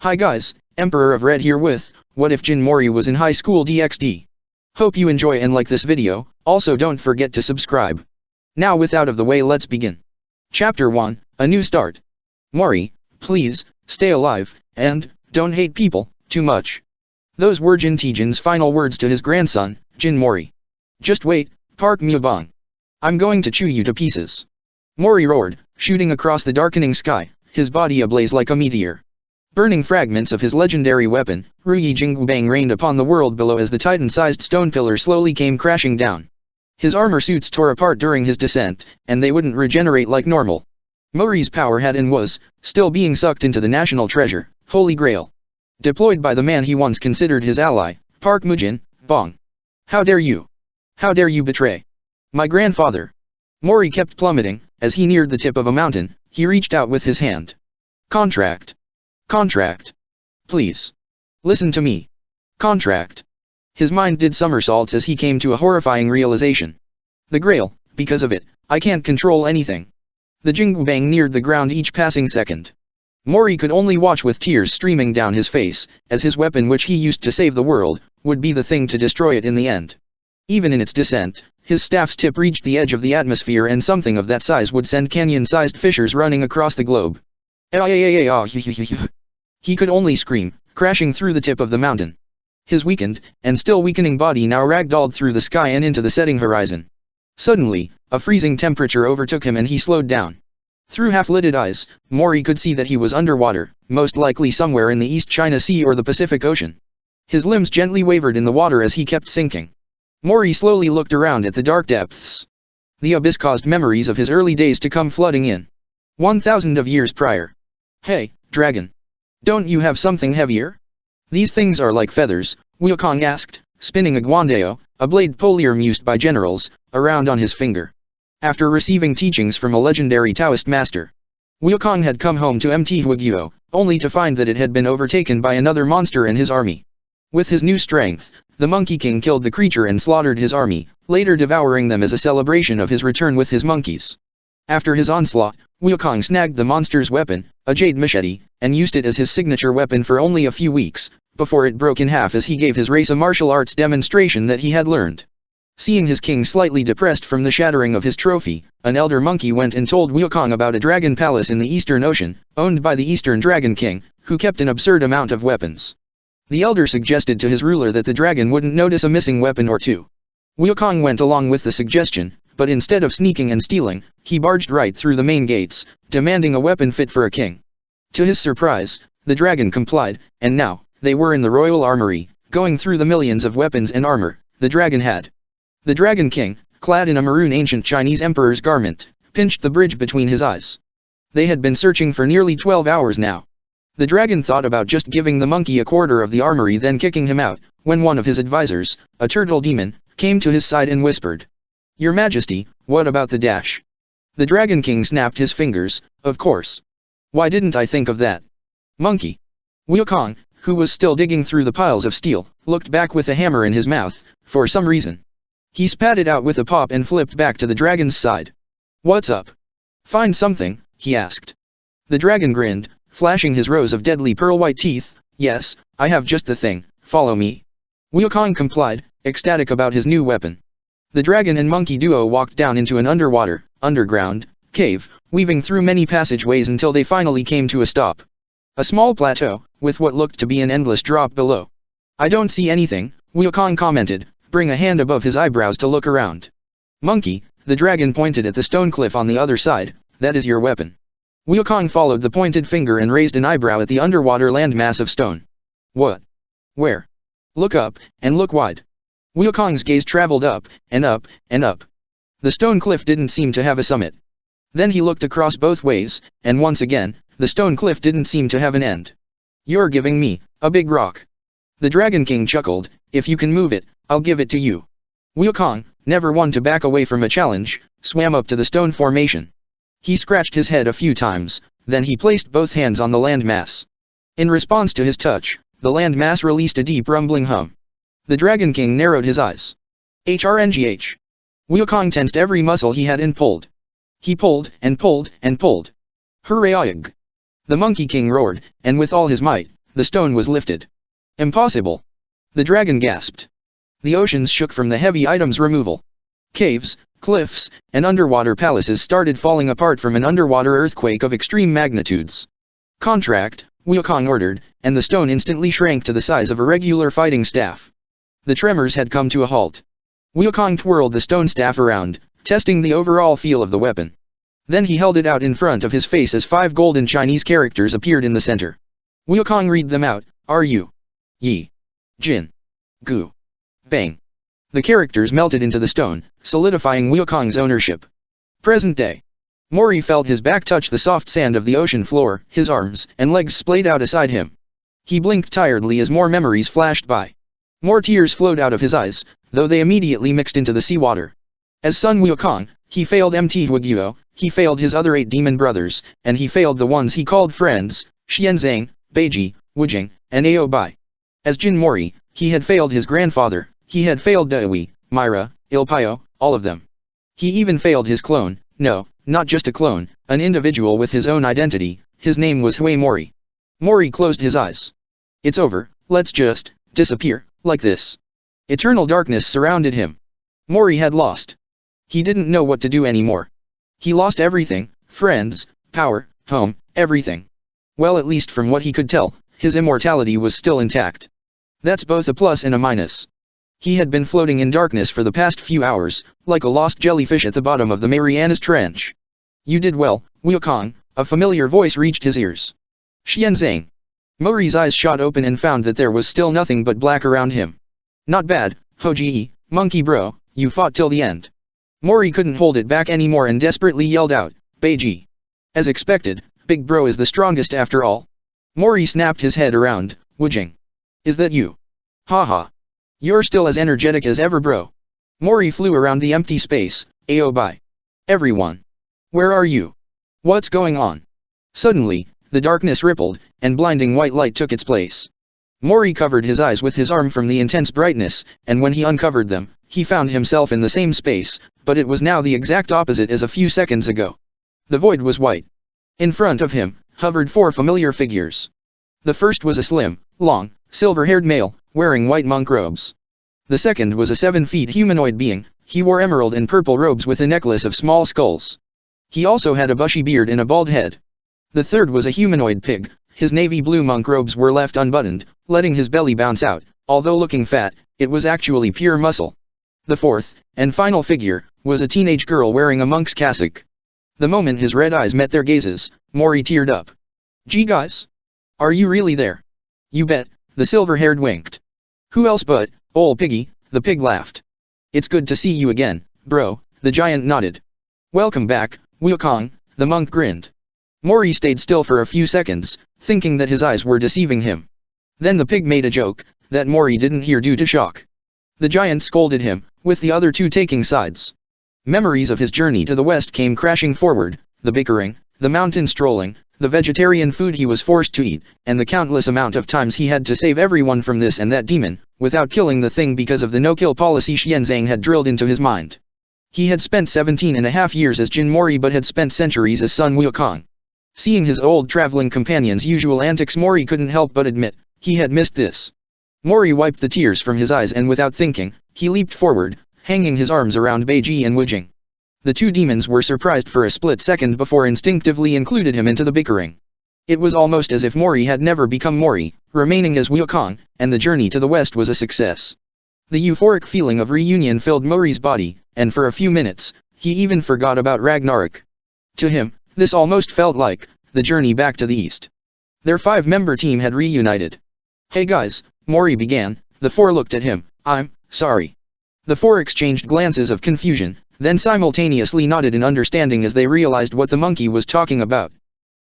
Hi guys, Emperor of Red here with, what if Jin Mori was in high school DxD? Hope you enjoy and like this video, also don't forget to subscribe. Now with out of the way, let's begin. Chapter 1, A New Start. Mori, please, stay alive, and, don't hate people, too much. Those were Jin Taejin's final words to his grandson, Jin Mori. Just wait, Park Myeobang. I'm going to chew you to pieces. Mori roared, shooting across the darkening sky, his body ablaze like a meteor. Burning fragments of his legendary weapon, Ruyi Jinggubang rained upon the world below as the titan-sized stone pillar slowly came crashing down. His armor suits tore apart during his descent, and they wouldn't regenerate like normal. Mori's power had and was, still being sucked into the national treasure, Holy Grail. Deployed by the man he once considered his ally, Park Mujin, Bong. How dare you? How dare you betray my grandfather? Mori kept plummeting. As he neared the tip of a mountain, he reached out with his hand. Contract. Contract. Please. Listen to me. Contract. His mind did somersaults as he came to a horrifying realization. The Grail, because of it, I can't control anything. The Jinggubang neared the ground each passing second. Mori could only watch with tears streaming down his face, as his weapon, which he used to save the world, would be the thing to destroy it in the end. Even in its descent, his staff's tip reached the edge of the atmosphere, and something of that size would send canyon-sized fissures running across the globe. He could only scream, crashing through the tip of the mountain. His weakened, and still weakening body now ragdolled through the sky and into the setting horizon. Suddenly, a freezing temperature overtook him and he slowed down. Through half-lidded eyes, Mori could see that he was underwater, most likely somewhere in the East China Sea or the Pacific Ocean. His limbs gently wavered in the water as he kept sinking. Mori slowly looked around at the dark depths. The abyss caused memories of his early days to come flooding in. 1,000 of years prior. Hey, dragon. Don't you have something heavier? These things are like feathers, Wukong asked, spinning a guandao, a blade polearm used by generals, around on his finger. After receiving teachings from a legendary Taoist master, Wukong had come home to Mt Huaguo, only to find that it had been overtaken by another monster in his army. With his new strength, the Monkey King killed the creature and slaughtered his army, later devouring them as a celebration of his return with his monkeys. After his onslaught, Wukong snagged the monster's weapon, a jade machete, and used it as his signature weapon for only a few weeks, before it broke in half as he gave his race a martial arts demonstration that he had learned. Seeing his king slightly depressed from the shattering of his trophy, an elder monkey went and told Wukong about a dragon palace in the Eastern Ocean, owned by the Eastern Dragon King, who kept an absurd amount of weapons. The elder suggested to his ruler that the dragon wouldn't notice a missing weapon or two. Wukong went along with the suggestion, but instead of sneaking and stealing, he barged right through the main gates, demanding a weapon fit for a king. To his surprise, the dragon complied, and now, they were in the royal armory, going through the millions of weapons and armor the dragon had. The Dragon King, clad in a maroon ancient Chinese emperor's garment, pinched the bridge between his eyes. They had been searching for nearly 12 hours now. The dragon thought about just giving the monkey a quarter of the armory, then kicking him out, when one of his advisors, a turtle demon, came to his side and whispered, "Your Majesty, what about the dash?" The Dragon King snapped his fingers, "Of course. Why didn't I think of that? Monkey." Wukong, who was still digging through the piles of steel, looked back with a hammer in his mouth, for some reason. He spat it out with a pop and flipped back to the dragon's side. "What's up? Find something?" he asked. The dragon grinned, flashing his rows of deadly pearl-white teeth. "Yes, I have just the thing, follow me." Wukong complied, ecstatic about his new weapon. The dragon and monkey duo walked down into an underground, cave, weaving through many passageways until they finally came to a stop. A small plateau, with what looked to be an endless drop below. "I don't see anything," Wukong commented, bring a hand above his eyebrows to look around. "Monkey," the dragon pointed at the stone cliff on the other side, "that is your weapon." Wukong followed the pointed finger and raised an eyebrow at the underwater landmass of stone. "What? Where?" "Look up, and look wide." Wukong's gaze traveled up, and up, and up. The stone cliff didn't seem to have a summit. Then he looked across both ways, and once again, the stone cliff didn't seem to have an end. "You're giving me a big rock." The Dragon King chuckled, "If you can move it, I'll give it to you." Wukong, never one to back away from a challenge, swam up to the stone formation. He scratched his head a few times, then he placed both hands on the landmass. In response to his touch, the landmass released a deep rumbling hum. The Dragon King narrowed his eyes. HRNGH. Wukong tensed every muscle he had and pulled. He pulled, and pulled, and pulled. Hooray! The Monkey King roared, and with all his might, the stone was lifted. Impossible! The dragon gasped. The oceans shook from the heavy items removal. Caves, cliffs, and underwater palaces started falling apart from an underwater earthquake of extreme magnitudes. Contract, Wukong ordered, and the stone instantly shrank to the size of a regular fighting staff. The tremors had come to a halt. Wukong twirled the stone staff around, testing the overall feel of the weapon. Then he held it out in front of his face as 5 golden Chinese characters appeared in the center. Wukong read them out, "Are you Yi, Jin, Gu, Bang." The characters melted into the stone, solidifying Wukong's ownership. Present day. Mori felt his back touch the soft sand of the ocean floor, his arms and legs splayed out aside him. He blinked tiredly as more memories flashed by. More tears flowed out of his eyes, though they immediately mixed into the seawater. As Sun Wukong, he failed Mt. Huaguo, he failed his other 8 demon brothers, and he failed the ones he called friends, Xianzang, Beiji, Wujing, and Aobai. As Jin Mori, he had failed his grandfather, he had failed Deui, Myra, Ilpio, all of them. He even failed his clone, no, not just a clone, an individual with his own identity, his name was Hui Mori. Mori closed his eyes. It's over, let's just disappear, like this. Eternal darkness surrounded him. Mori had lost. He didn't know what to do anymore. He lost everything, friends, power, home, everything. Well, at least from what he could tell, his immortality was still intact. That's both a plus and a minus. He had been floating in darkness for the past few hours, like a lost jellyfish at the bottom of the Marianas Trench. You did well, Wukong, a familiar voice reached his ears. Xianzang. Mori's eyes shot open and found that there was still nothing but black around him. Not bad, Hoji, monkey bro, you fought till the end. Mori couldn't hold it back anymore and desperately yelled out, Beiji. As expected, Big Bro is the strongest after all. Mori snapped his head around, Wujing. Is that you? Haha. You're still as energetic as ever, bro. Mori flew around the empty space, Aobai. Everyone. Where are you? What's going on? Suddenly, the darkness rippled, and blinding white light took its place. Mori covered his eyes with his arm from the intense brightness, and when he uncovered them, he found himself in the same space, but it was now the exact opposite as a few seconds ago. The void was white. In front of him, hovered 4 familiar figures. The first was a slim, long, silver-haired male, wearing white monk robes. The second was a 7-feet humanoid being, he wore emerald and purple robes with a necklace of small skulls. He also had a bushy beard and a bald head. The third was a humanoid pig, his navy blue monk robes were left unbuttoned, letting his belly bounce out, although looking fat, it was actually pure muscle. The fourth, and final figure, was a teenage girl wearing a monk's cassock. The moment his red eyes met their gazes, Mori teared up. Gee guys? Are you really there? You bet, the silver-haired winked. Who else but, ol' piggy, the pig laughed. It's good to see you again, bro, the giant nodded. Welcome back, Wukong, the monk grinned. Mori stayed still for a few seconds, thinking that his eyes were deceiving him. Then the pig made a joke, that Mori didn't hear due to shock. The giant scolded him, with the other 2 taking sides. Memories of his journey to the west came crashing forward, the bickering, the mountain strolling, the vegetarian food he was forced to eat, and the countless amount of times he had to save everyone from this and that demon, without killing the thing because of the no-kill policy Xianzang had drilled into his mind. He had spent 17.5 years as Jin Mori but had spent centuries as Sun Wukong. Seeing his old traveling companion's usual antics, Mori couldn't help but admit, he had missed this. Mori wiped the tears from his eyes and without thinking, he leaped forward, hanging his arms around Beiji and Wujing. The 2 demons were surprised for a split second before instinctively included him into the bickering. It was almost as if Mori had never become Mori, remaining as Wukong, and the journey to the west was a success. The euphoric feeling of reunion filled Mori's body, and for a few minutes, he even forgot about Ragnarok. To him, this almost felt like the journey back to the east. Their 5-member team had reunited. Hey guys, Mori began, the 4 looked at him, I'm sorry. The 4 exchanged glances of confusion, then simultaneously nodded in understanding as they realized what the monkey was talking about.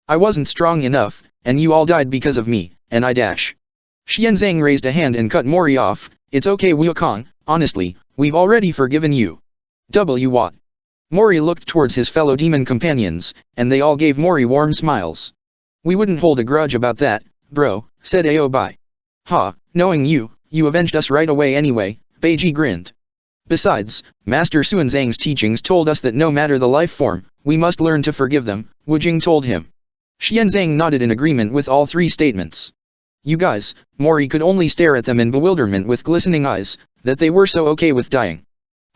I wasn't strong enough, and you all died because of me, and I dash. Xianzang raised a hand and cut Mori off, it's okay Wukong, honestly, we've already forgiven you. What? Mori looked towards his fellow demon companions, and they all gave Mori warm smiles. We wouldn't hold a grudge about that, bro, said Aobai. Ha, knowing you avenged us right away anyway, Beiji grinned. Besides, Master Xuanzang's teachings told us that no matter the life form, we must learn to forgive them, Wujing told him. Xianzang nodded in agreement with all 3 statements. You guys, Mori could only stare at them in bewilderment with glistening eyes, that they were so okay with dying.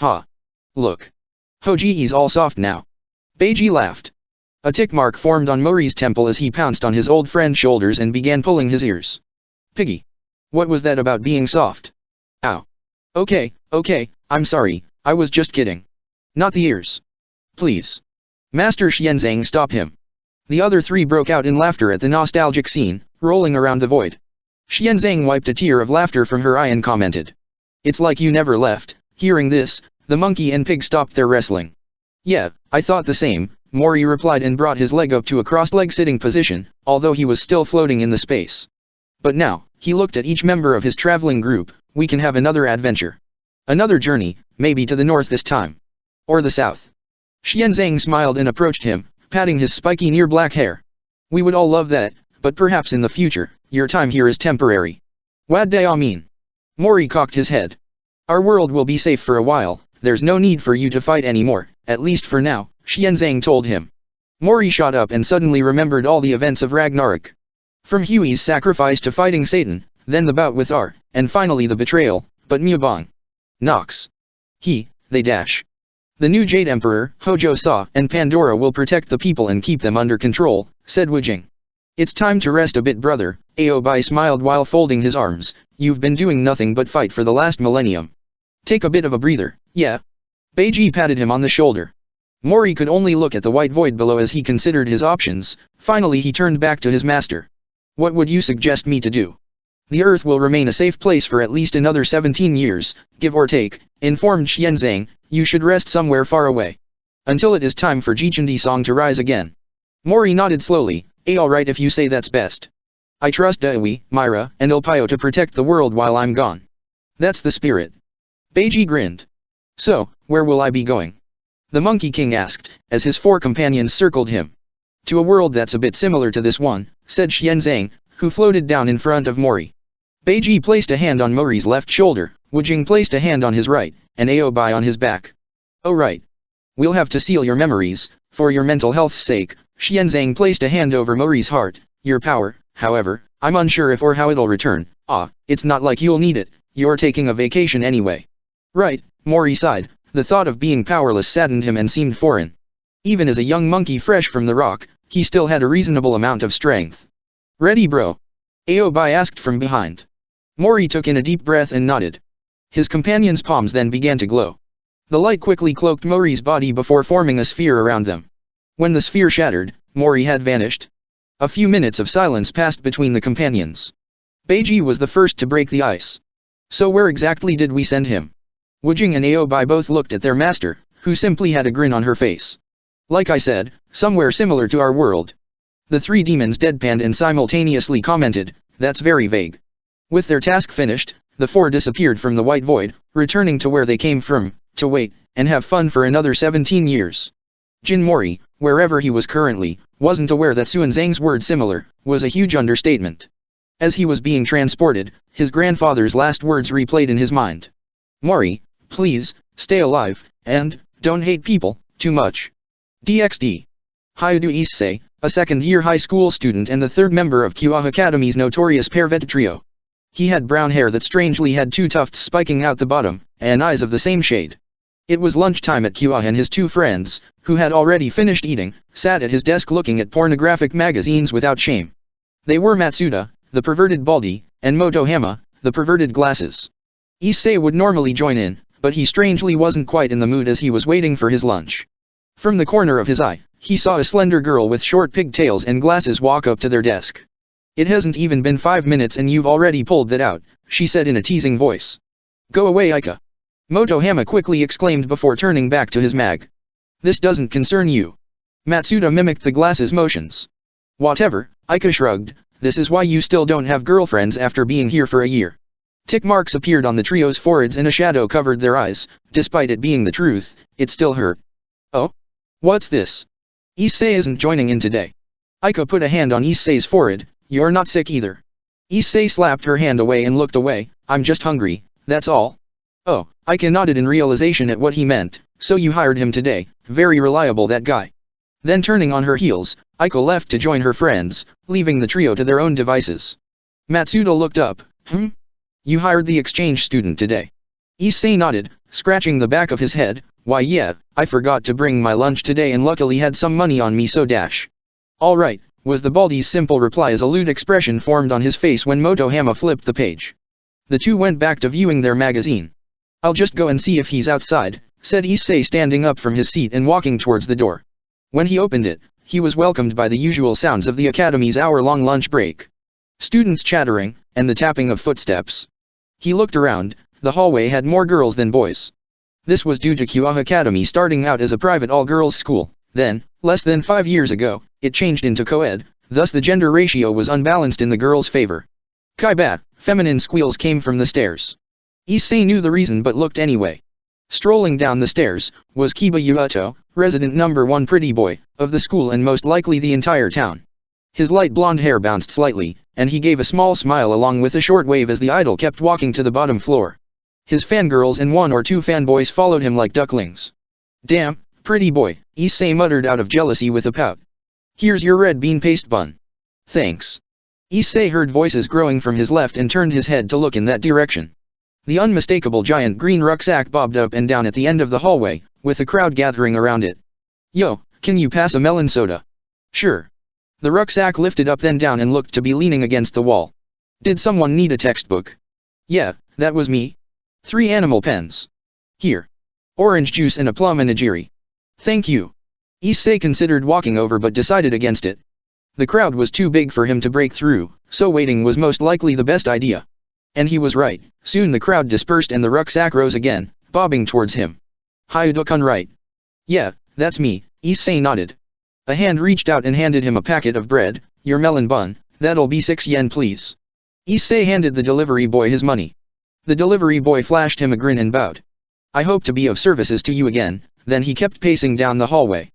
Ha. Look. Hoji's all soft now. Beiji laughed. A tick mark formed on Mori's temple as he pounced on his old friend's shoulders and began pulling his ears. Piggy. What was that about being soft? Ow. Okay, I'm sorry, I was just kidding. Not the ears. Please. Master Xianzang, stop him. The other three broke out in laughter at the nostalgic scene, rolling around the void. Xianzang wiped a tear of laughter from her eye and commented. It's like you never left. Hearing this, the monkey and pig stopped their wrestling. Yeah, I thought the same, Mori replied and brought his leg up to a crossed-leg sitting position, although he was still floating in the space. But now, he looked at each member of his traveling group. We can have another adventure. Another journey, maybe to the north this time. Or the south. Xianzang smiled and approached him, patting his spiky near black hair. We would all love that, but perhaps in the future, your time here is temporary. What do I mean? Mori cocked his head. Our world will be safe for a while, there's no need for you to fight anymore, at least for now, Xianzang told him. Mori shot up and suddenly remembered all the events of Ragnarok. From Hui's sacrifice to fighting Satan, then the bout with R, and finally the betrayal, but Mubong. Nox. They dash. The new Jade Emperor, Hojo Sa, and Pandora will protect the people and keep them under control, said Wujing. It's time to rest a bit, brother, Aobai smiled while folding his arms. You've been doing nothing but fight for the last millennium. Take a bit of a breather, yeah? Beiji patted him on the shoulder. Mori could only look at the white void below as he considered his options. Finally he turned back to his master. What would you suggest me to do? The Earth will remain a safe place for at least another 17 years, give or take, informed Xianzang. You should rest somewhere far away. Until it is time for Jichundi Song to rise again. Mori nodded slowly. Alright if you say that's best. I trust Dewi, Myra, and Elpio to protect the world while I'm gone. That's the spirit. Beiji grinned. So, where will I be going? The Monkey King asked, as his four companions circled him. To a world that's a bit similar to this one, said Xianzang, who floated down in front of Mori. Beiji placed a hand on Mori's left shoulder, Wujing placed a hand on his right, and Aobai on his back. Oh right. We'll have to seal your memories, for your mental health's sake. Xianzang placed a hand over Mori's heart. Your power, however, I'm unsure if or how it'll return. It's not like you'll need it, you're taking a vacation anyway. Right, Mori sighed. The thought of being powerless saddened him and seemed foreign. Even as a young monkey fresh from the rock, he still had a reasonable amount of strength. Ready bro? Aobai asked from behind. Mori took in a deep breath and nodded. His companion's palms then began to glow. The light quickly cloaked Mori's body before forming a sphere around them. When the sphere shattered, Mori had vanished. A few minutes of silence passed between the companions. Beiji was the first to break the ice. So where exactly did we send him? Wujing and Aobai both looked at their master, who simply had a grin on her face. Like I said, somewhere similar to our world. The three demons deadpanned and simultaneously commented, that's very vague. With their task finished, the four disappeared from the white void, returning to where they came from, to wait, and have fun for another 17 years. Jin Mori, wherever he was currently, wasn't aware that Xuanzang's word similar, was a huge understatement. As he was being transported, his grandfather's last words replayed in his mind. Mori, please, stay alive, and, don't hate people, too much. DXD. Hyudu Issei, a second-year high school student and the third member of Kyoa Academy's notorious Pervet trio. He had brown hair that strangely had two tufts spiking out the bottom, and eyes of the same shade. It was lunchtime at Kyoa and his two friends, who had already finished eating, sat at his desk looking at pornographic magazines without shame. They were Matsuda, the perverted baldy, and Motohama, the perverted glasses. Issei would normally join in, but he strangely wasn't quite in the mood as he was waiting for his lunch. From the corner of his eye, he saw a slender girl with short pigtails and glasses walk up to their desk. It hasn't even been 5 minutes and you've already pulled that out, she said in a teasing voice. Go away Aika. Motohama quickly exclaimed before turning back to his mag. This doesn't concern you. Matsuda mimicked the glasses motions. Whatever, Aika shrugged, this is why you still don't have girlfriends after being here for a year. Tick marks appeared on the trio's foreheads and a shadow covered their eyes. Despite it being the truth, it still hurt. Oh? What's this? Issei isn't joining in today. Aika put a hand on Issei's forehead. You're not sick either. Issei slapped her hand away and looked away. I'm just hungry, that's all. Oh, Aika nodded in realization at what he meant. So you hired him today, very reliable that guy. Then turning on her heels, Aika left to join her friends, leaving the trio to their own devices. Matsuda looked up. You hired the exchange student today? Issei nodded, scratching the back of his head. Why yeah, I forgot to bring my lunch today and luckily had some money on me so dash. Alright, was the Baldy's simple reply as a lewd expression formed on his face when Motohama flipped the page. The two went back to viewing their magazine. I'll just go and see if he's outside, said Issei standing up from his seat and walking towards the door. When he opened it, he was welcomed by the usual sounds of the academy's hour-long lunch break. Students chattering, and the tapping of footsteps. He looked around. The hallway had more girls than boys. This was due to Kyoa Academy starting out as a private all-girls school. Then, less than 5 years ago, it changed into co-ed, thus the gender ratio was unbalanced in the girls' favor. Kaibat, feminine squeals came from the stairs. Issei knew the reason but looked anyway. Strolling down the stairs, was Kiba Yuato, resident number 1 pretty boy, of the school and most likely the entire town. His light blonde hair bounced slightly, and he gave a small smile along with a short wave as the idol kept walking to the bottom floor. His fangirls and 1 or 2 fanboys followed him like ducklings. Damn, pretty boy, Issei muttered out of jealousy with a pout. Here's your red bean paste bun. Thanks. Issei heard voices growing from his left and turned his head to look in that direction. The unmistakable giant green rucksack bobbed up and down at the end of the hallway, with a crowd gathering around it. Yo, can you pass a melon soda? Sure. The rucksack lifted up then down and looked to be leaning against the wall. Did someone need a textbook? Yeah, that was me. 3 animal pens. Here. Orange juice and a plum and a jiri. Thank you. Issei considered walking over but decided against it. The crowd was too big for him to break through, so waiting was most likely the best idea. And he was right. Soon the crowd dispersed and the rucksack rose again, bobbing towards him. Hyudo-kun right? Yeah, that's me, Issei nodded. A hand reached out and handed him a packet of bread. Your melon bun, that'll be 6 yen please. Issei handed the delivery boy his money. The delivery boy flashed him a grin and bowed. I hope to be of services to you again. Then he kept pacing down the hallway.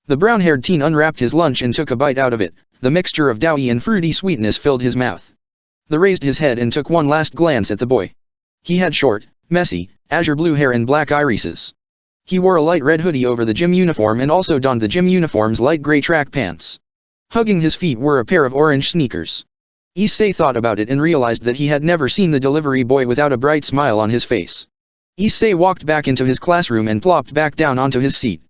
The brown-haired teen unwrapped his lunch and took a bite out of it. The mixture of doughy and fruity sweetness filled his mouth. The raised his head and took one last glance at the boy. He had short, messy, azure blue hair and black irises. He wore a light red hoodie over the gym uniform and also donned the gym uniform's light gray track pants. Hugging his feet were a pair of orange sneakers. Issei thought about it and realized that he had never seen the delivery boy without a bright smile on his face. Issei walked back into his classroom and plopped back down onto his seat.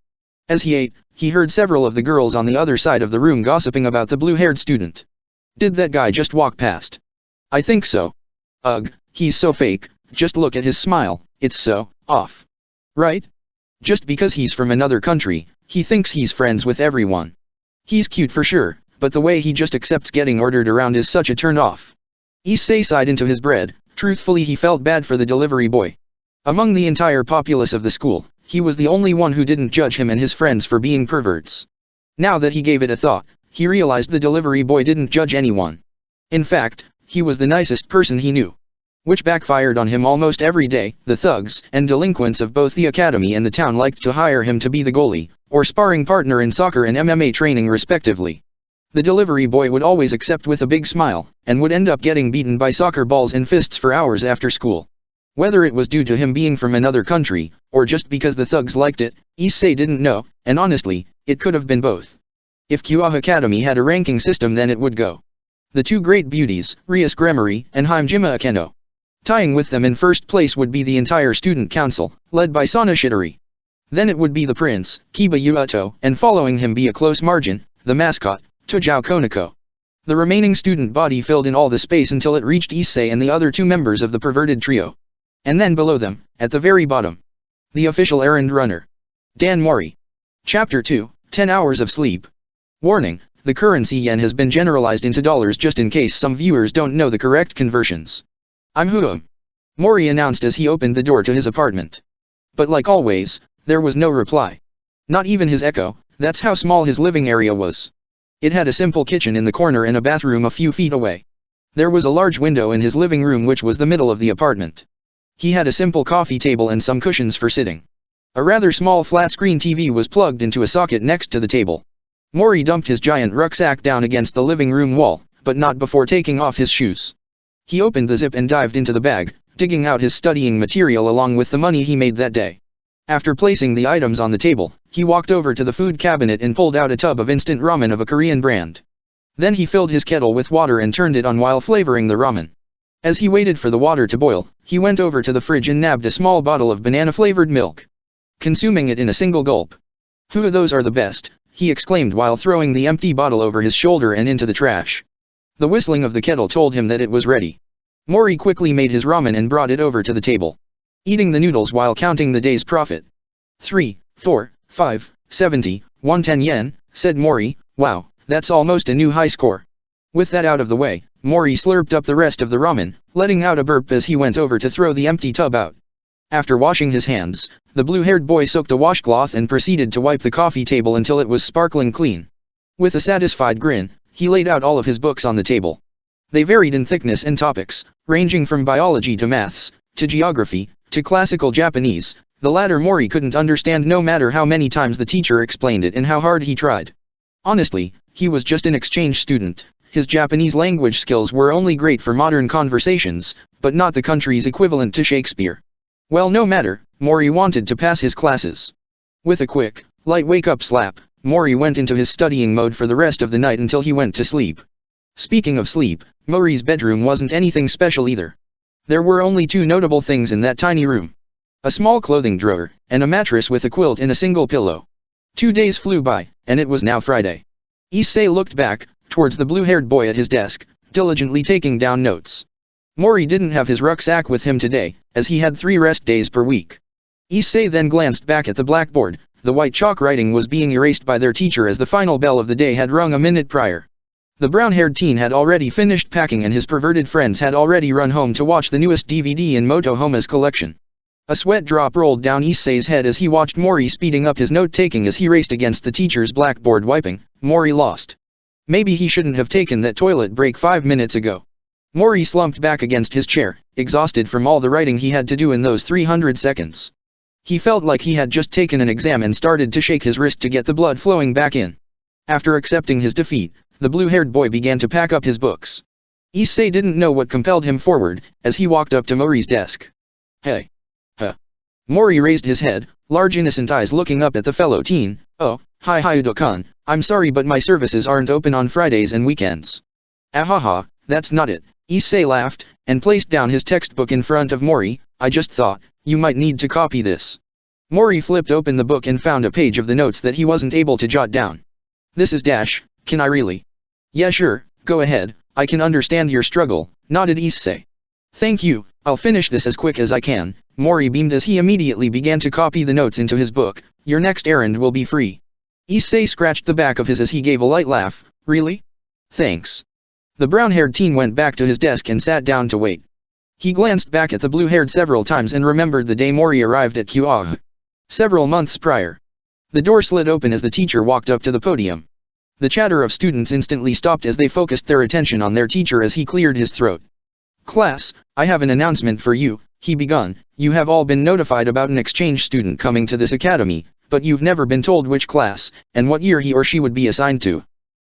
As he ate, he heard several of the girls on the other side of the room gossiping about the blue-haired student. Did that guy just walk past? I think so. Ugh, he's so fake, just look at his smile, it's so off. Right? Just because he's from another country, he thinks he's friends with everyone. He's cute for sure, but the way he just accepts getting ordered around is such a turn-off. Issei sighed into his bread. Truthfully he felt bad for the delivery boy. Among the entire populace of the school, he was the only one who didn't judge him and his friends for being perverts. Now that he gave it a thought, he realized the delivery boy didn't judge anyone. In fact, he was the nicest person he knew. Which backfired on him almost every day. The thugs and delinquents of both the academy and the town liked to hire him to be the goalie, or sparring partner in soccer and MMA training respectively. The delivery boy would always accept with a big smile, and would end up getting beaten by soccer balls and fists for hours after school. Whether it was due to him being from another country, or just because the thugs liked it, Issei didn't know, and honestly, it could have been both. If Kyoa Academy had a ranking system then it would go. The two great beauties, Rias Gremory and Hajime Akeno. Tying with them in first place would be the entire student council, led by Sana Shidori. Then it would be the prince, Kiba Yuato, and following him be a close margin, the mascot, Tojou Konako. The remaining student body filled in all the space until it reached Issei and the other 2 members of the perverted trio. And then below them, at the very bottom, the official errand runner. Jin Mori. Chapter 2, 10 Hours of Sleep. Warning, the currency yen has been generalized into dollars just in case some viewers don't know the correct conversions. I'm Huam. Mori announced as he opened the door to his apartment. But like always, there was no reply. Not even his echo, that's how small his living area was. It had a simple kitchen in the corner and a bathroom a few feet away. There was a large window in his living room which was the middle of the apartment. He had a simple coffee table and some cushions for sitting. A rather small flat-screen TV was plugged into a socket next to the table. Mori dumped his giant rucksack down against the living room wall, but not before taking off his shoes. He opened the zip and dived into the bag, digging out his studying material along with the money he made that day. After placing the items on the table, he walked over to the food cabinet and pulled out a tub of instant ramen of a Korean brand. Then he filled his kettle with water and turned it on while flavoring the ramen. As he waited for the water to boil, he went over to the fridge and nabbed a small bottle of banana-flavored milk, consuming it in a single gulp. Those are the best," he exclaimed while throwing the empty bottle over his shoulder and into the trash. The whistling of the kettle told him that it was ready. Mori quickly made his ramen and brought it over to the table, eating the noodles while counting the day's profit. 3, 4, 5, 70, 110 yen, said Mori. Wow, that's almost a new high score. With that out of the way, Mori slurped up the rest of the ramen, letting out a burp as he went over to throw the empty tub out. After washing his hands, the blue-haired boy soaked a washcloth and proceeded to wipe the coffee table until it was sparkling clean. With a satisfied grin, he laid out all of his books on the table. They varied in thickness and topics, ranging from biology to maths, to geography, to classical Japanese. The latter Mori couldn't understand no matter how many times the teacher explained it and how hard he tried. Honestly, he was just an exchange student. His Japanese language skills were only great for modern conversations, but not the country's equivalent to Shakespeare. Well, no matter, Mori wanted to pass his classes. With a quick, light wake-up slap, Mori went into his studying mode for the rest of the night until he went to sleep. Speaking of sleep, Mori's bedroom wasn't anything special either. There were only two notable things in that tiny room: a small clothing drawer, and a mattress with a quilt and a single pillow. 2 days flew by, and it was now Friday. Issei looked back, towards the blue-haired boy at his desk, diligently taking down notes. Mori didn't have his rucksack with him today, as he had 3 rest days per week. Issei then glanced back at the blackboard. The white chalk writing was being erased by their teacher as the final bell of the day had rung a minute prior. The brown-haired teen had already finished packing and his perverted friends had already run home to watch the newest DVD in Motohoma's collection. A sweat drop rolled down Issei's head as he watched Mori speeding up his note-taking as he raced against the teacher's blackboard wiping. Mori lost. Maybe he shouldn't have taken that toilet break 5 minutes ago. Mori slumped back against his chair, exhausted from all the writing he had to do in those 300 seconds. He felt like he had just taken an exam and started to shake his wrist to get the blood flowing back in. After accepting his defeat, the blue-haired boy began to pack up his books. Issei didn't know what compelled him forward, as he walked up to Mori's desk. "Hey." "Huh." Mori raised his head, large innocent eyes looking up at the fellow teen. "Oh, hi Hyudo-kun, I'm sorry but my services aren't open on Fridays and weekends." "Ahaha, that's not it." Issei laughed, and placed down his textbook in front of Mori. "I just thought, you might need to copy this." Mori flipped open the book and found a page of the notes that he wasn't able to jot down. "This is dash, can I really?" "Yeah sure, go ahead, I can understand your struggle," nodded Issei. "Thank you, I'll finish this as quick as I can." Mori beamed as he immediately began to copy the notes into his book. "Your next errand will be free." Issei scratched the back of his as he gave a light laugh. "Really? Thanks." The brown-haired teen went back to his desk and sat down to wait. He glanced back at the blue-haired several times and remembered the day Mori arrived at Kyoto. Several months prior. The door slid open as the teacher walked up to the podium. The chatter of students instantly stopped as they focused their attention on their teacher as he cleared his throat. "Class, I have an announcement for you," he begun. "You have all been notified about an exchange student coming to this academy, but you've never been told which class, and what year he or she would be assigned to.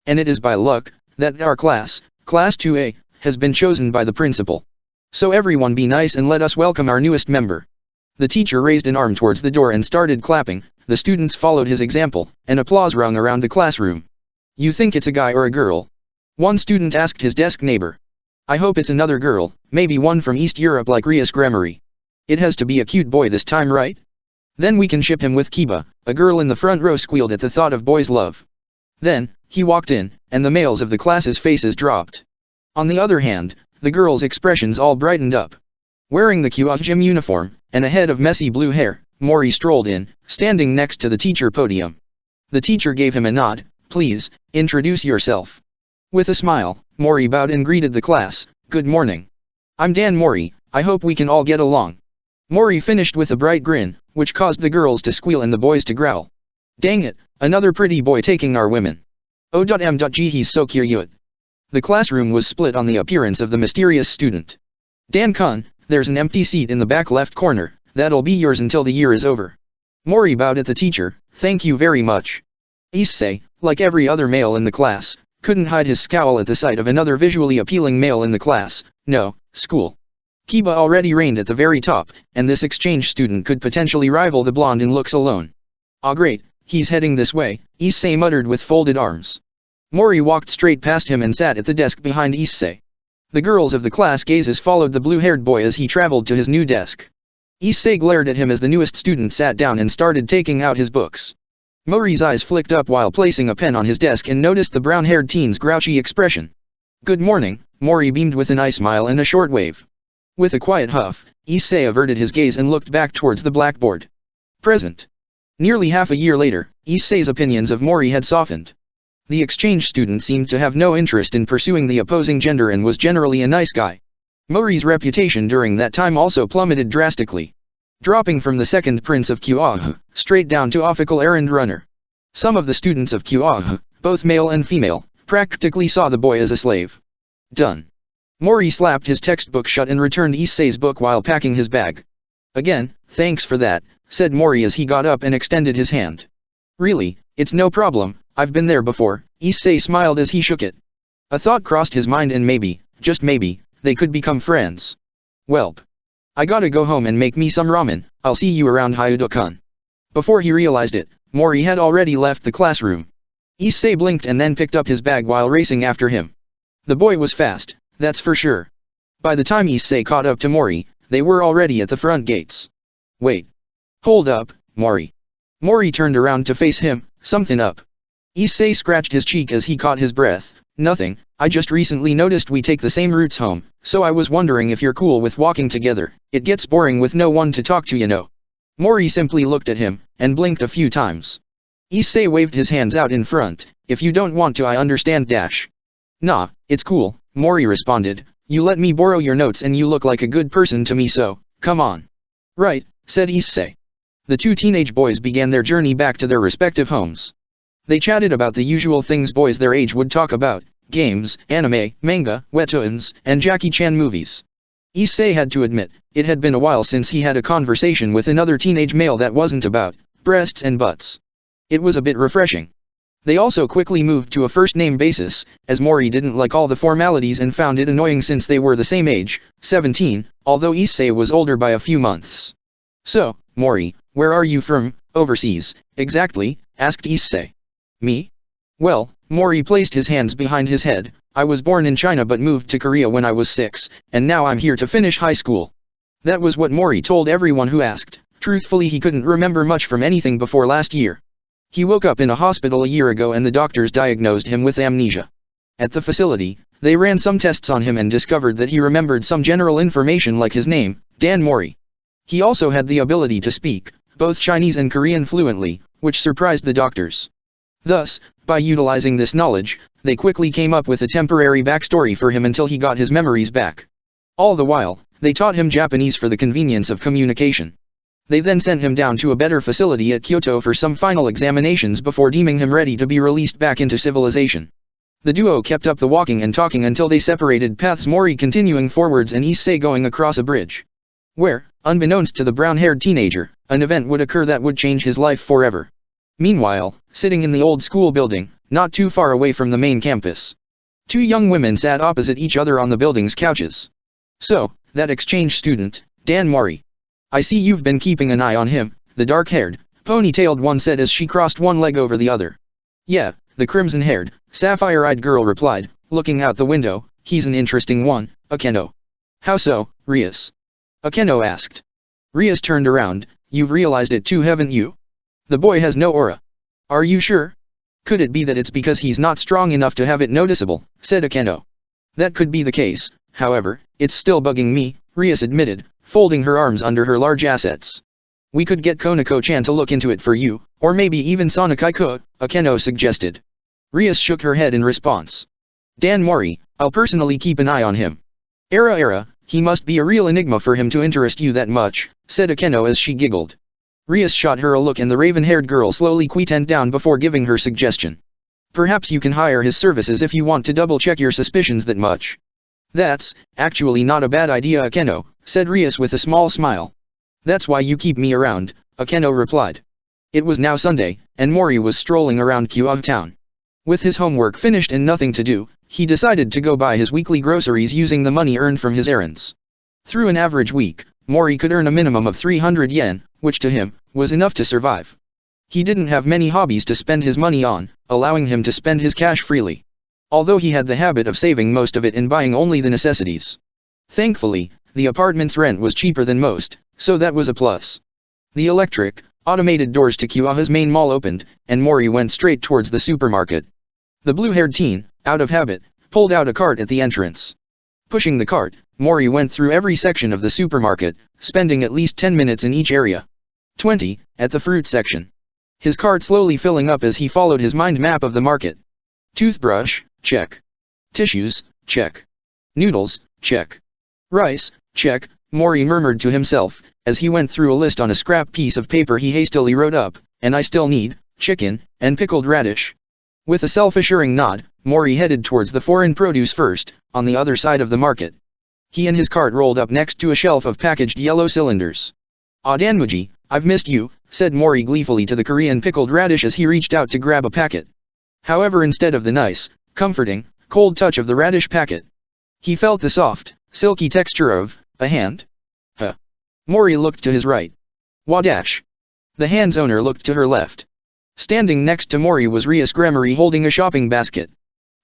And it is by luck, that our class, Class 2A, has been chosen by the principal. So everyone be nice and let us welcome our newest member." The teacher raised an arm towards the door and started clapping. The students followed his example, and applause rung around the classroom. "You think it's a guy or a girl?" one student asked his desk neighbor. "I hope it's another girl, maybe one from East Europe like Rias Grammary. It has to be a cute boy this time, right? Then we can ship him with Kiba," a girl in the front row squealed at the thought of boys' love. Then, he walked in, and the males of the class's faces dropped. On the other hand, the girls' expressions all brightened up. Wearing the Kyoto gym uniform, and a head of messy blue hair, Mori strolled in, standing next to the teacher podium. The teacher gave him a nod. "Please, introduce yourself." With a smile, Mori bowed and greeted the class. "Good morning. I'm Dan Mori, I hope we can all get along." Mori finished with a bright grin, which caused the girls to squeal and the boys to growl. "Dang it, another pretty boy taking our women. Oh.m.g he's so cute." The classroom was split on the appearance of the mysterious student. "Dan-kun, there's an empty seat in the back left corner, that'll be yours until the year is over." Mori bowed at the teacher. "Thank you very much." Issei, like every other male in the class, couldn't hide his scowl at the sight of another visually appealing male in the class. No, school. Kiba already reigned at the very top, and this exchange student could potentially rival the blonde in looks alone. "Ah great, he's heading this way," Issei muttered with folded arms. Mori walked straight past him and sat at the desk behind Issei. The girls of the class gazes followed the blue-haired boy as he traveled to his new desk. Issei glared at him as the newest student sat down and started taking out his books. Mori's eyes flicked up while placing a pen on his desk and noticed the brown-haired teen's grouchy expression. "Good morning," Mori beamed with an eye smile and a short wave. With a quiet huff, Issei averted his gaze and looked back towards the blackboard. Present. Nearly half a year later, Issei's opinions of Mori had softened. The exchange student seemed to have no interest in pursuing the opposing gender and was generally a nice guy. Mori's reputation during that time also plummeted drastically, dropping from the second prince of Qah straight down to official errand runner. Some of the students of Qah, both male and female, practically saw the boy as a slave. Done. Mori slapped his textbook shut and returned Issei's book while packing his bag. "Again, thanks for that," said Mori as he got up and extended his hand. "Really, it's no problem, I've been there before," Issei smiled as he shook it. A thought crossed his mind and maybe, just maybe, they could become friends. "Welp. I gotta go home and make me some ramen, I'll see you around Hyudo-kun." Before he realized it, Mori had already left the classroom. Issei blinked and then picked up his bag while racing after him. The boy was fast, that's for sure. By the time Issei caught up to Mori, they were already at the front gates. "Wait. Hold up, Mori." Mori turned around to face him. "Something up?" Issei scratched his cheek as he caught his breath. "Nothing, I just recently noticed we take the same routes home, so I was wondering if you're cool with walking together. It gets boring with no one to talk to, you know." Mori simply looked at him, and blinked a few times. Issei waved his hands out in front. "If you don't want to, I understand dash." "Nah, it's cool," Mori responded. "You let me borrow your notes and you look like a good person to me, so, come on." "Right," said Issei. The two teenage boys began their journey back to their respective homes. They chatted about the usual things boys their age would talk about: games, anime, manga, webtoons, and Jackie Chan movies. Issei had to admit, it had been a while since he had a conversation with another teenage male that wasn't about breasts and butts. It was a bit refreshing. They also quickly moved to a first-name basis, as Mori didn't like all the formalities and found it annoying since they were the same age, 17, although Issei was older by a few months. "So, Mori, where are you from, overseas, exactly?" asked Issei. "Me? Well," Mori placed his hands behind his head, "I was born in China but moved to Korea when I was 6, and now I'm here to finish high school." That was what Mori told everyone who asked. Truthfully, he couldn't remember much from anything before last year. He woke up in a hospital a year ago and the doctors diagnosed him with amnesia. At the facility, they ran some tests on him and discovered that he remembered some general information like his name, Dan Mori. He also had the ability to speak both Chinese and Korean fluently, which surprised the doctors. Thus, by utilizing this knowledge, they quickly came up with a temporary backstory for him until he got his memories back. All the while, they taught him Japanese for the convenience of communication. They then sent him down to a better facility at Kyoto for some final examinations before deeming him ready to be released back into civilization. The duo kept up the walking and talking until they separated paths, Mori continuing forwards and Issei going across a bridge. Where, unbeknownst to the brown-haired teenager, an event would occur that would change his life forever. Meanwhile, sitting in the old school building, not too far away from the main campus, two young women sat opposite each other on the building's couches. "So, that exchange student, Dan Mori. I see you've been keeping an eye on him," the dark-haired, ponytailed one said as she crossed one leg over the other. "Yeah," the crimson-haired, sapphire-eyed girl replied, looking out the window. "He's an interesting one, Akeno." "How so, Rias?" Akeno asked. Rias turned around. "You've realized it too, haven't you? The boy has no aura." "Are you sure?" "Could it be that it's because he's not strong enough to have it noticeable?" said Akeno. "That could be the case, however, it's still bugging me," Rias admitted, folding her arms under her large assets. "We could get Konako-chan to look into it for you, or maybe even Sonakai-ko," Akeno suggested. Rias shook her head in response. "Dan Mori, I'll personally keep an eye on him." Era, he must be a real enigma for him to interest you that much," said Akeno as she giggled. Rias shot her a look and the raven-haired girl slowly quietened down before giving her suggestion. "Perhaps you can hire his services if you want to double-check your suspicions that much." "That's, actually not a bad idea, Akeno," said Rias with a small smile. "That's why you keep me around," Akeno replied. It was now Sunday, and Mori was strolling around Kyoto town. With his homework finished and nothing to do, he decided to go buy his weekly groceries using the money earned from his errands. Through an average week, Mori could earn a minimum of 300 yen, which to him, was enough to survive. He didn't have many hobbies to spend his money on, allowing him to spend his cash freely. Although he had the habit of saving most of it and buying only the necessities. Thankfully, the apartment's rent was cheaper than most, so that was a plus. The electric, automated doors to Kyoha's main mall opened, and Mori went straight towards the supermarket. The blue-haired teen, out of habit, pulled out a cart at the entrance. Pushing the cart, Mori went through every section of the supermarket, spending at least 10 minutes in each area. 20, at the fruit section. His cart slowly filling up as he followed his mind map of the market. Toothbrush, check. Tissues, check. Noodles, check. Rice, check, Mori murmured to himself, as he went through a list on a scrap piece of paper he hastily wrote up, and I still need, chicken, and pickled radish. With a self-assuring nod, Mori headed towards the foreign produce first, on the other side of the market. He and his cart rolled up next to a shelf of packaged yellow cylinders. "Ah Danmuji, I've missed you," said Mori gleefully to the Korean pickled radish as he reached out to grab a packet. However, instead of the nice, comforting, cold touch of the radish packet, he felt the soft, silky texture of a hand. Huh. Mori looked to his right. Wadash. The hand's owner looked to her left. Standing next to Mori was Rias Gremory holding a shopping basket.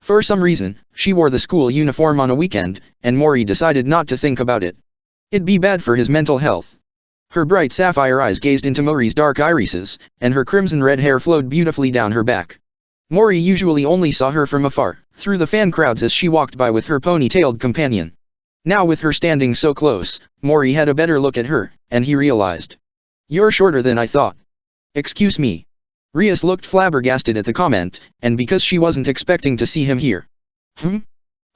For some reason, she wore the school uniform on a weekend, and Mori decided not to think about it. It'd be bad for his mental health. Her bright sapphire eyes gazed into Mori's dark irises, and her crimson-red hair flowed beautifully down her back. Mori usually only saw her from afar, through the fan crowds as she walked by with her pony-tailed companion. Now with her standing so close, Mori had a better look at her, and he realized. "You're shorter than I thought." "Excuse me." Rias looked flabbergasted at the comment, and because she wasn't expecting to see him here.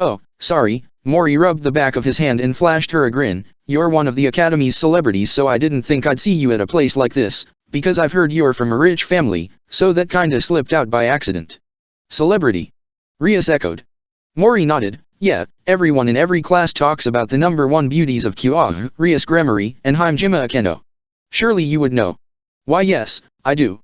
"Oh, sorry," Mori rubbed the back of his hand and flashed her a grin. "You're one of the Academy's celebrities, so I didn't think I'd see you at a place like this, because I've heard you're from a rich family, so that kinda slipped out by accident." "Celebrity?" Rias echoed. Mori nodded. "Yeah, everyone in every class talks about the #1 beauties of Kyoha, Rias Gremory, and Hajime Akeno. Surely you would know." "Why yes, I do."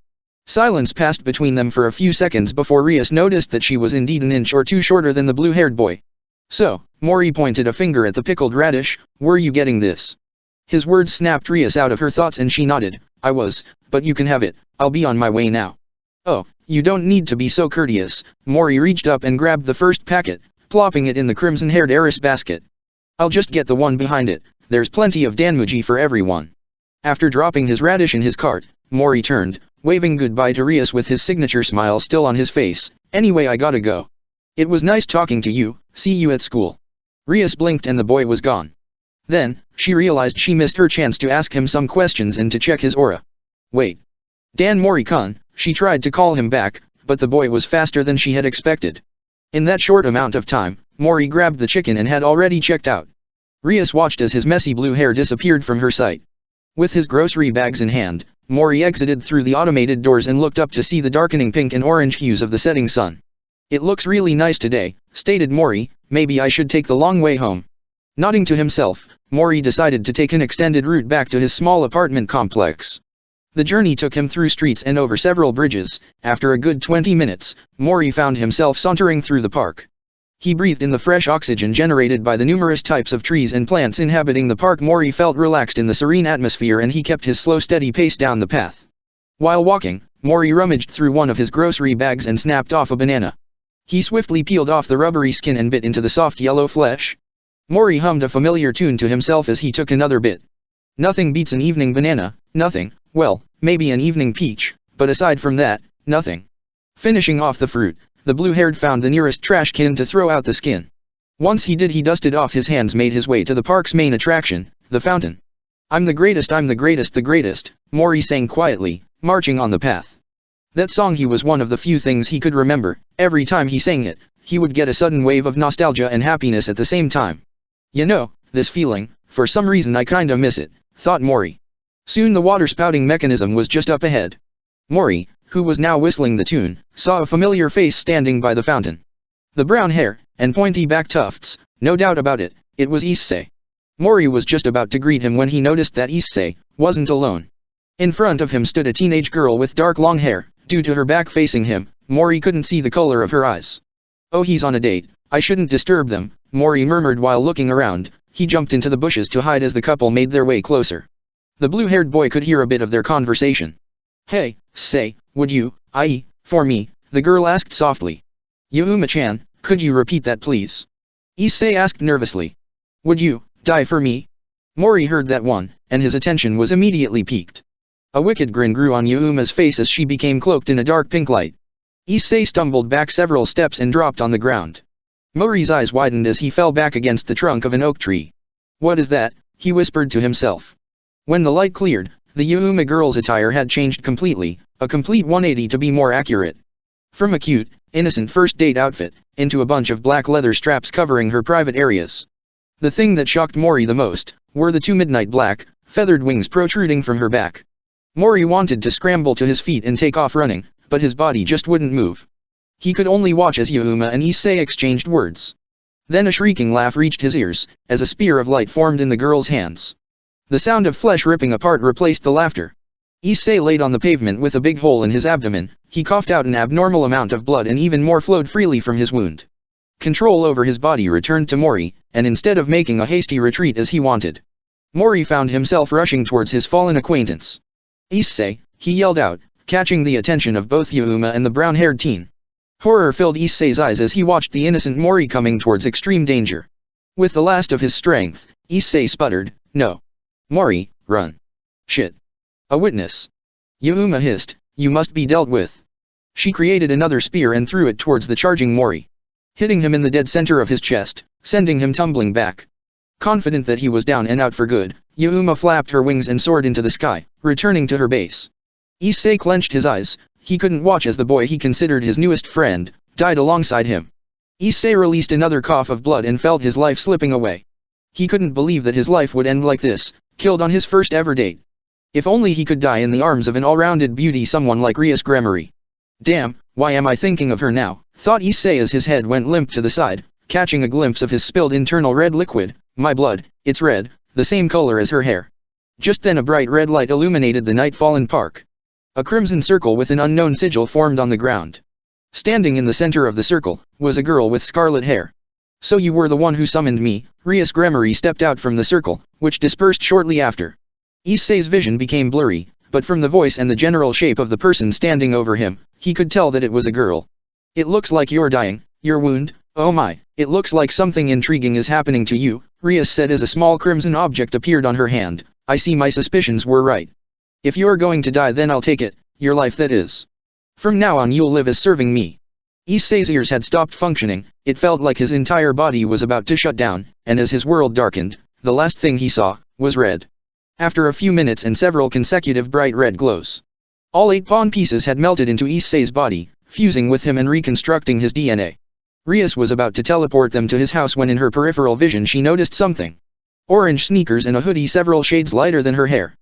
Silence passed between them for a few seconds before Rias noticed that she was indeed an inch or two shorter than the blue-haired boy. "So," Mori pointed a finger at the pickled radish, "were you getting this?" His words snapped Rias out of her thoughts and she nodded. "I was, but you can have it, I'll be on my way now." "Oh, you don't need to be so courteous." Mori reached up and grabbed the first packet, plopping it in the crimson-haired heiress basket. "I'll just get the one behind it, there's plenty of danmuji for everyone." After dropping his radish in his cart, Mori turned, waving goodbye to Rias with his signature smile still on his face. "Anyway, I gotta go. It was nice talking to you, see you at school." Rias blinked and the boy was gone. Then, she realized she missed her chance to ask him some questions and to check his aura. "Wait. Dan Mori-kun," she tried to call him back, but the boy was faster than she had expected. In that short amount of time, Mori grabbed the chicken and had already checked out. Rias watched as his messy blue hair disappeared from her sight. With his grocery bags in hand, Mori exited through the automated doors and looked up to see the darkening pink and orange hues of the setting sun. "It looks really nice today," stated Mori. "Maybe I should take the long way home." Nodding to himself, Mori decided to take an extended route back to his small apartment complex. The journey took him through streets and over several bridges. After a good 20 minutes, Mori found himself sauntering through the park. He breathed in the fresh oxygen generated by the numerous types of trees and plants inhabiting the park. Mori felt relaxed in the serene atmosphere and he kept his slow steady pace down the path. While walking, Mori rummaged through one of his grocery bags and snapped off a banana. He swiftly peeled off the rubbery skin and bit into the soft yellow flesh. Mori hummed a familiar tune to himself as he took another bit. Nothing beats an evening banana, nothing, well, maybe an evening peach, but aside from that, nothing. Finishing off the fruit, the blue-haired found the nearest trash can to throw out the skin. Once he did, he dusted off his hands, made his way to the park's main attraction, the fountain. I'm the greatest, the greatest, Mori sang quietly, marching on the path. That song, he was one of the few things he could remember. Every time he sang it, he would get a sudden wave of nostalgia and happiness at the same time. You know, this feeling, for some reason I kinda miss it, thought Mori. Soon the water spouting mechanism was just up ahead. Mori, who was now whistling the tune, saw a familiar face standing by the fountain. The brown hair, and pointy back tufts, no doubt about it, it was Issei. Mori was just about to greet him when he noticed that Issei wasn't alone. In front of him stood a teenage girl with dark long hair. Due to her back facing him, Mori couldn't see the color of her eyes. Oh, he's on a date, I shouldn't disturb them, Mori murmured while looking around. He jumped into the bushes to hide as the couple made their way closer. The blue-haired boy could hear a bit of their conversation. Hey, say, would you, i.e., for me, the girl asked softly. Yuma-chan, could you repeat that please? Issei asked nervously. Would you, die for me? Mori heard that one, and his attention was immediately piqued. A wicked grin grew on Yuuma's face as she became cloaked in a dark pink light. Issei stumbled back several steps and dropped on the ground. Mori's eyes widened as he fell back against the trunk of an oak tree. What is that? He whispered to himself. When the light cleared, the Yuuma girl's attire had changed completely, a complete 180 to be more accurate. From a cute, innocent first date outfit, into a bunch of black leather straps covering her private areas. The thing that shocked Mori the most, were the two midnight black, feathered wings protruding from her back. Mori wanted to scramble to his feet and take off running, but his body just wouldn't move. He could only watch as Yuuma and Issei exchanged words. Then a shrieking laugh reached his ears, as a spear of light formed in the girl's hands. The sound of flesh ripping apart replaced the laughter. Issei laid on the pavement with a big hole in his abdomen. He coughed out an abnormal amount of blood and even more flowed freely from his wound. Control over his body returned to Mori, and instead of making a hasty retreat as he wanted, Mori found himself rushing towards his fallen acquaintance. Issei, he yelled out, catching the attention of both Yuuma and the brown-haired teen. Horror filled Issei's eyes as he watched the innocent Mori coming towards extreme danger. With the last of his strength, Issei sputtered, "No. Mori, run. Shit. A witness." Yuuma hissed, "You must be dealt with." She created another spear and threw it towards the charging Mori, hitting him in the dead center of his chest, sending him tumbling back. Confident that he was down and out for good, Yuuma flapped her wings and soared into the sky, returning to her base. Issei clenched his eyes. He couldn't watch as the boy he considered his newest friend, died alongside him. Issei released another cough of blood and felt his life slipping away. He couldn't believe that his life would end like this, killed on his first ever date. If only he could die in the arms of an all-rounded beauty, someone like Rias Grammary. Damn, why am I thinking of her now, thought Issei as his head went limp to the side, catching a glimpse of his spilled internal red liquid. My blood, it's red, the same color as her hair. Just then a bright red light illuminated the night-fallen park. A crimson circle with an unknown sigil formed on the ground. Standing in the center of the circle, was a girl with scarlet hair. So you were the one who summoned me. Rias Grammary stepped out from the circle, which dispersed shortly after. Issei's vision became blurry, but from the voice and the general shape of the person standing over him, he could tell that it was a girl. It looks like you're dying, your wound, oh my, it looks like something intriguing is happening to you, Rias said as a small crimson object appeared on her hand. I see my suspicions were right. If you're going to die then I'll take it, your life that is. From now on you'll live as serving me. Issei's ears had stopped functioning, it felt like his entire body was about to shut down, and as his world darkened, the last thing he saw, was red. After a few minutes and several consecutive bright red glows, all 8 pawn pieces had melted into Issei's body, fusing with him and reconstructing his DNA. Rias was about to teleport them to his house when in her peripheral vision she noticed something. Orange sneakers and a hoodie several shades lighter than her hair.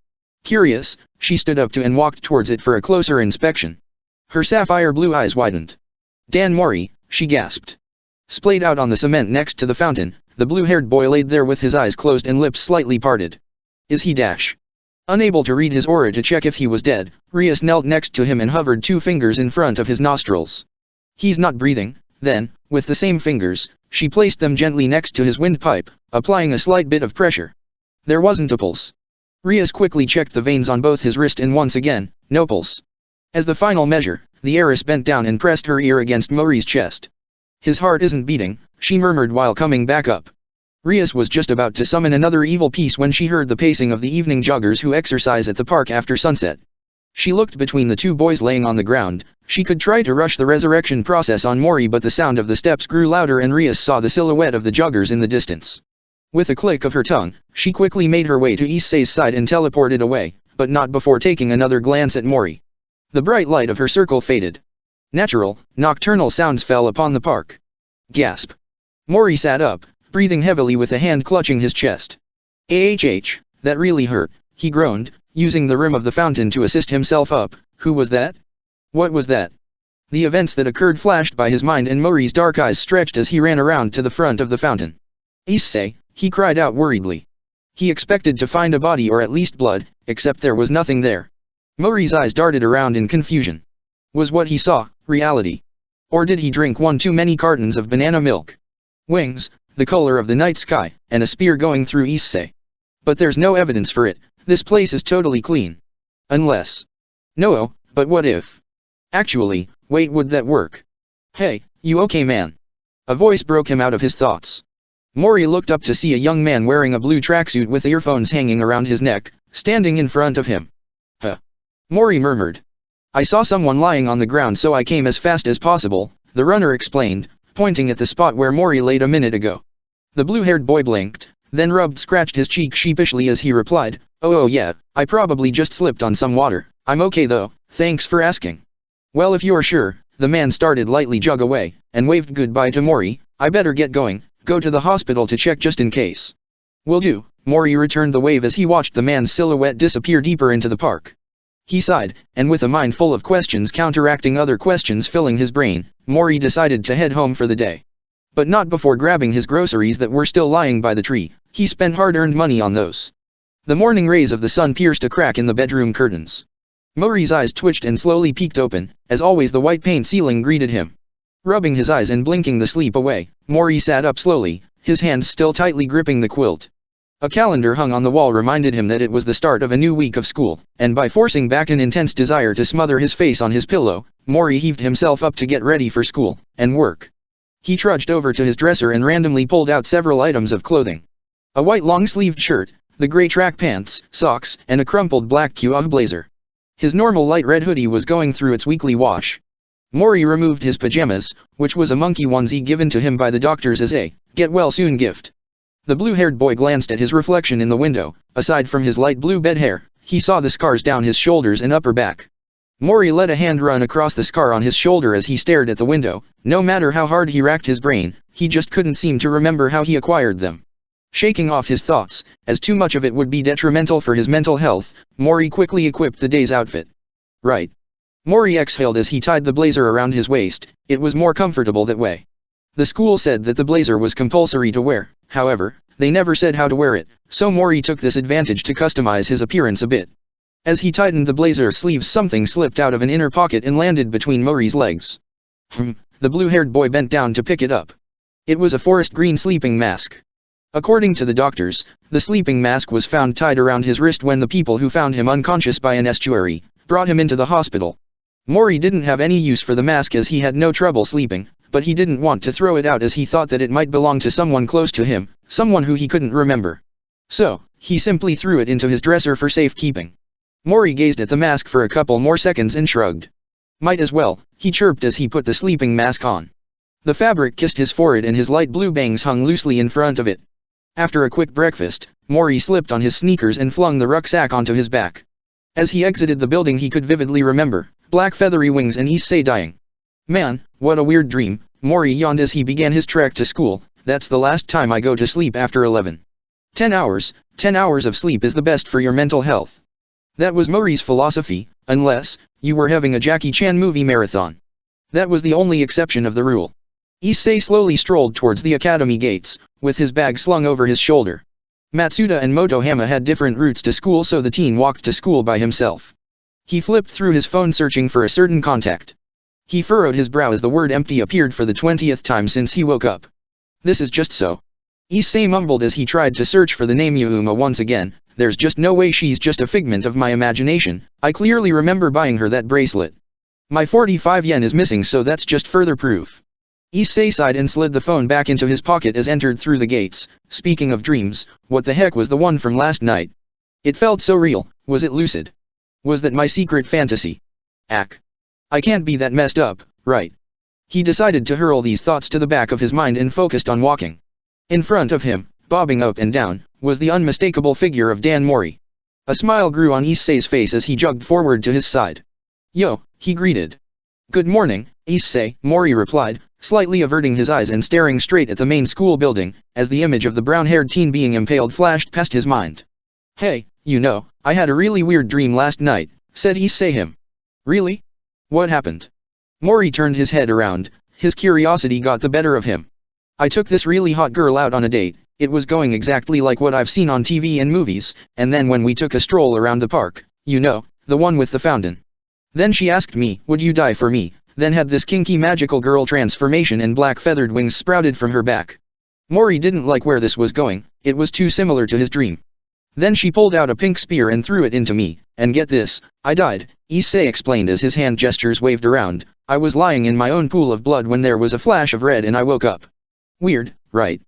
Curious, she stood up to and walked towards it for a closer inspection. Her sapphire blue eyes widened. Dan Mori, she gasped. Splayed out on the cement next to the fountain, the blue-haired boy laid there with his eyes closed and lips slightly parted. Is he dash? Unable to read his aura to check if he was dead, Rias knelt next to him and hovered 2 fingers in front of his nostrils. He's not breathing. Then, with the same fingers, she placed them gently next to his windpipe, applying a slight bit of pressure. There wasn't a pulse. Rias quickly checked the veins on both his wrist and once again, no pulse. As the final measure, the heiress bent down and pressed her ear against Mori's chest. His heart isn't beating, she murmured while coming back up. Rias was just about to summon another evil piece when she heard the pacing of the evening joggers who exercise at the park after sunset. She looked between the 2 boys laying on the ground. She could try to rush the resurrection process on Mori, but the sound of the steps grew louder and Rias saw the silhouette of the joggers in the distance. With a click of her tongue, she quickly made her way to Issei's side and teleported away, but not before taking another glance at Mori. The bright light of her circle faded. Natural, nocturnal sounds fell upon the park. Gasp. Mori sat up, breathing heavily with a hand clutching his chest. That really hurt, he groaned, using the rim of the fountain to assist himself up. Who was that? What was that? The events that occurred flashed by his mind and Mori's dark eyes stretched as he ran around to the front of the fountain. Issei, he cried out worriedly. He expected to find a body or at least blood, except there was nothing there. Mori's eyes darted around in confusion. Was what he saw reality? Or did he drink 1 too many cartons of banana milk? Wings, the color of the night sky, and a spear going through Issei. But there's no evidence for it. This place is totally clean. Unless No, but what if? Actually, wait, would that work? Hey, you okay, man? A voice broke him out of his thoughts. Mori looked up to see a young man wearing a blue tracksuit with earphones hanging around his neck, standing in front of him. Huh? Mori murmured. I saw someone lying on the ground, so I came as fast as possible, the runner explained, pointing at the spot where Mori laid a minute ago. The blue-haired boy blinked, then scratched his cheek sheepishly as he replied, Oh yeah, I probably just slipped on some water. I'm okay though, thanks for asking. Well, if you're sure, the man started lightly jog away, and waved goodbye to Mori. I better get going, go to the hospital to check just in case. Will do, Mori returned the wave as he watched the man's silhouette disappear deeper into the park. He sighed, and with a mind full of questions counteracting other questions filling his brain, Mori decided to head home for the day. But not before grabbing his groceries that were still lying by the tree. He spent hard-earned money on those. The morning rays of the sun pierced a crack in the bedroom curtains. Mori's eyes twitched and slowly peeked open. As always, the white paint ceiling greeted him. Rubbing his eyes and blinking the sleep away, Mori sat up slowly, his hands still tightly gripping the quilt. A calendar hung on the wall reminded him that it was the start of a new week of school, and by forcing back an intense desire to smother his face on his pillow, Mori heaved himself up to get ready for school and work. He trudged over to his dresser and randomly pulled out several items of clothing. A white long-sleeved shirt, the gray track pants, socks, and a crumpled black Kuov blazer. His normal light red hoodie was going through its weekly wash. Mori removed his pajamas, which was a monkey onesie given to him by the doctors as a get-well-soon gift. The blue-haired boy glanced at his reflection in the window. Aside from his light blue bed hair, he saw the scars down his shoulders and upper back. Mori let a hand run across the scar on his shoulder as he stared at the window. No matter how hard he racked his brain, he just couldn't seem to remember how he acquired them. Shaking off his thoughts, as too much of it would be detrimental for his mental health, Mori quickly equipped the day's outfit. Right. Mori exhaled as he tied the blazer around his waist. It was more comfortable that way. The school said that the blazer was compulsory to wear, however, they never said how to wear it, so Mori took this advantage to customize his appearance a bit. As he tightened the blazer's sleeves, something slipped out of an inner pocket and landed between Mori's legs. The blue-haired boy bent down to pick it up. It was a forest green sleeping mask. According to the doctors, the sleeping mask was found tied around his wrist when the people who found him unconscious by an estuary brought him into the hospital. Mori didn't have any use for the mask as he had no trouble sleeping, but he didn't want to throw it out as he thought that it might belong to someone close to him, someone who he couldn't remember. So, he simply threw it into his dresser for safekeeping. Mori gazed at the mask for a couple more seconds and shrugged. Might as well, he chirped as he put the sleeping mask on. The fabric kissed his forehead and his light blue bangs hung loosely in front of it. After a quick breakfast, Mori slipped on his sneakers and flung the rucksack onto his back. As he exited the building, he could vividly remember black feathery wings and Issei dying. Man, what a weird dream, Mori yawned as he began his trek to school. That's the last time I go to sleep after 11. 10 hours of sleep is the best for your mental health. That was Mori's philosophy, unless you were having a Jackie Chan movie marathon. That was the only exception of the rule. Issei slowly strolled towards the academy gates, with his bag slung over his shoulder. Matsuda and Motohama had different routes to school, so the teen walked to school by himself. He flipped through his phone searching for a certain contact. He furrowed his brow as the word empty appeared for the 20th time since he woke up. This is just so. Issei mumbled as he tried to search for the name Yuma once again. There's just no way she's just a figment of my imagination. I clearly remember buying her that bracelet. My 45 yen is missing, so that's just further proof. Issei sighed and slid the phone back into his pocket as entered through the gates. Speaking of dreams, what the heck was the one from last night? It felt so real. Was it lucid? Was that my secret fantasy? Ack. I can't be that messed up, right? He decided to hurl these thoughts to the back of his mind and focused on walking. In front of him, bobbing up and down, was the unmistakable figure of Dan Mori. A smile grew on Issei's face as he jogged forward to his side. Yo, he greeted. Good morning, Issei, Mori replied, slightly averting his eyes and staring straight at the main school building, as the image of the brown-haired teen being impaled flashed past his mind. Hey, I had a really weird dream last night, said Issei. Really? What happened? Mori turned his head around, his curiosity got the better of him. I took this really hot girl out on a date. It was going exactly like what I've seen on TV and movies, and then when we took a stroll around the park, the one with the fountain. Then she asked me, would you die for me, then had this kinky magical girl transformation and black feathered wings sprouted from her back. Mori didn't like where this was going, it was too similar to his dream. Then she pulled out a pink spear and threw it into me, and get this, I died, Issei explained as his hand gestures waved around. I was lying in my own pool of blood when there was a flash of red and I woke up. Weird, right?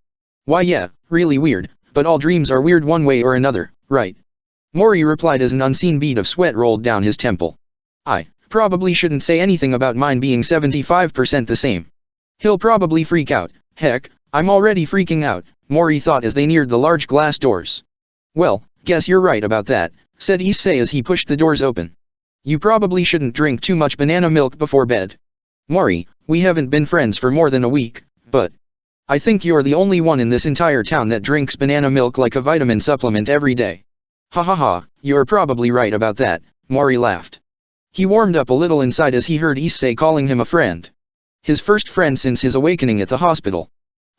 Why yeah, really weird, but all dreams are weird one way or another, right? Mori replied as an unseen bead of sweat rolled down his temple. I probably shouldn't say anything about mine being 75% the same. He'll probably freak out. Heck, I'm already freaking out, Mori thought as they neared the large glass doors. Well, guess you're right about that, said Issei as he pushed the doors open. You probably shouldn't drink too much banana milk before bed. Mori, we haven't been friends for more than a week, but I think you're the only one in this entire town that drinks banana milk like a vitamin supplement every day. Ha ha ha, you're probably right about that, Mori laughed. He warmed up a little inside as he heard Issei calling him a friend. His first friend since his awakening at the hospital.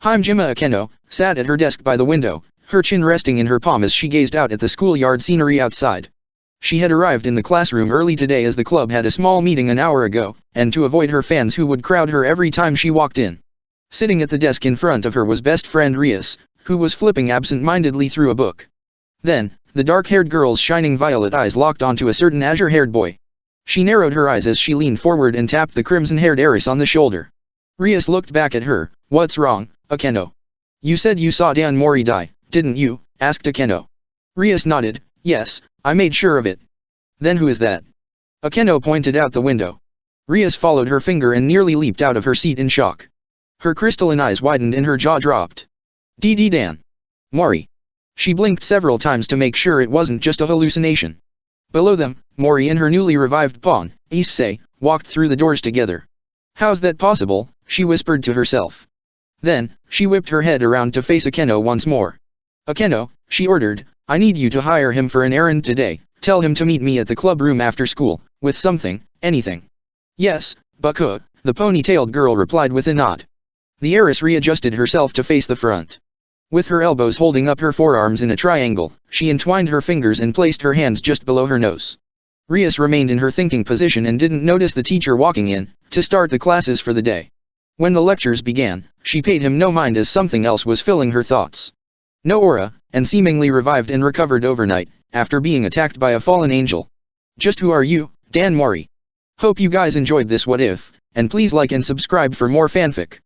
Himejima Akeno sat at her desk by the window, her chin resting in her palm as she gazed out at the schoolyard scenery outside. She had arrived in the classroom early today as the club had a small meeting an hour ago, and to avoid her fans who would crowd her every time she walked in. Sitting at the desk in front of her was best friend Rias, who was flipping absent-mindedly through a book. Then, the dark-haired girl's shining violet eyes locked onto a certain azure-haired boy. She narrowed her eyes as she leaned forward and tapped the crimson-haired heiress on the shoulder. Rias looked back at her. What's wrong, Akeno? You said you saw Dan Mori die, didn't you? Asked Akeno. Rias nodded. Yes, I made sure of it. Then who is that? Akeno pointed out the window. Rias followed her finger and nearly leaped out of her seat in shock. Her crystalline eyes widened and her jaw dropped. Dan. Mori. She blinked several times to make sure it wasn't just a hallucination. Below them, Mori and her newly revived pawn, Issei, walked through the doors together. How's that possible? She whispered to herself. Then, she whipped her head around to face Akeno once more. Akeno, she ordered, I need you to hire him for an errand today. Tell him to meet me at the club room after school, with something, anything. Yes, Baku, the ponytailed girl replied with a nod. The heiress readjusted herself to face the front. With her elbows holding up her forearms in a triangle, she entwined her fingers and placed her hands just below her nose. Rias remained in her thinking position and didn't notice the teacher walking in, to start the classes for the day. When the lectures began, she paid him no mind as something else was filling her thoughts. No aura, and seemingly revived and recovered overnight, after being attacked by a fallen angel. Just who are you, Dan Mori? Hope you guys enjoyed this what if, and please like and subscribe for more fanfic.